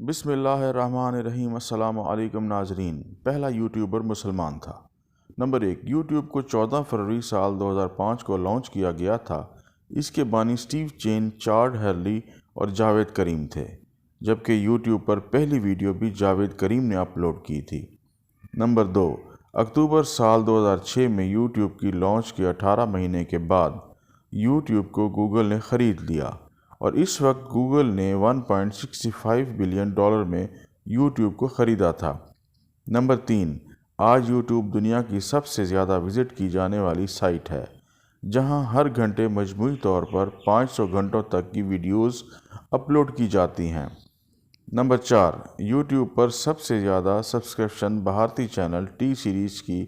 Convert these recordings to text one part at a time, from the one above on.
بسم اللہ الرحمن الرحیم۔ السلام علیکم ناظرین۔ پہلا یوٹیوبر مسلمان تھا۔ نمبر 1، یوٹیوب کو 14 فروری سال 2005 کو لانچ کیا گیا تھا۔ اس کے بانی اسٹیو چین، چارڈ ہرلی اور جاوید کریم تھے، جبکہ یوٹیوب پر پہلی ویڈیو بھی جاوید کریم نے اپلوڈ کی تھی۔ نمبر 2، اکتوبر سال 2006 میں یوٹیوب کی لانچ کے 18 مہینے کے بعد یوٹیوب کو گوگل نے خرید لیا، اور اس وقت گوگل نے $1.65 بلین میں یوٹیوب کو خریدا تھا۔ نمبر 3، آج یوٹیوب دنیا کی سب سے زیادہ وزٹ کی جانے والی سائٹ ہے، جہاں ہر گھنٹے مجموعی طور پر 500 گھنٹوں تک کی ویڈیوز اپلوڈ کی جاتی ہیں۔ نمبر 4، یوٹیوب پر سب سے زیادہ سبسکرپشن بھارتی چینل ٹی سیریز کی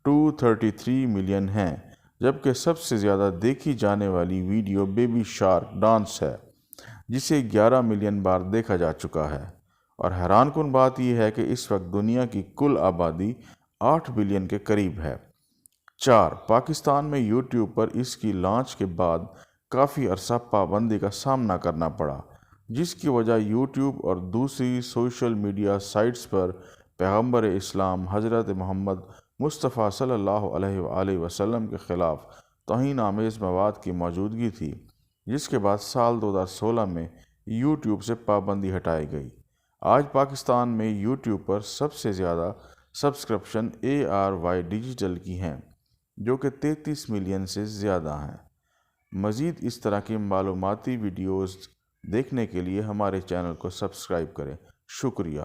233 ملین ہیں، جبکہ سب سے زیادہ دیکھی جانے والی ویڈیو بیبی شارک ڈانس ہے، جسے 11 ملین بار دیکھا جا چکا ہے۔ اور حیران کن بات یہ ہے کہ اس وقت دنیا کی کل آبادی 8 بلین کے قریب ہے۔ 4، پاکستان میں یوٹیوب پر اس کی لانچ کے بعد کافی عرصہ پابندی کا سامنا کرنا پڑا، جس کی وجہ یوٹیوب اور دوسری سوشل میڈیا سائٹس پر پیغمبر اسلام حضرت محمد مصطفیٰ صلی اللہ علیہ وآلہ وسلم کے خلاف توہین آمیز مواد کی موجودگی تھی، جس کے بعد سال 2016 میں یوٹیوب سے پابندی ہٹائی گئی۔ آج پاکستان میں یوٹیوب پر سب سے زیادہ سبسکرپشن ARY ڈیجیٹل کی ہیں، جو کہ 33 ملین سے زیادہ ہیں۔ مزید اس طرح کی معلوماتی ویڈیوز دیکھنے کے لیے ہمارے چینل کو سبسکرائب کریں۔ شکریہ۔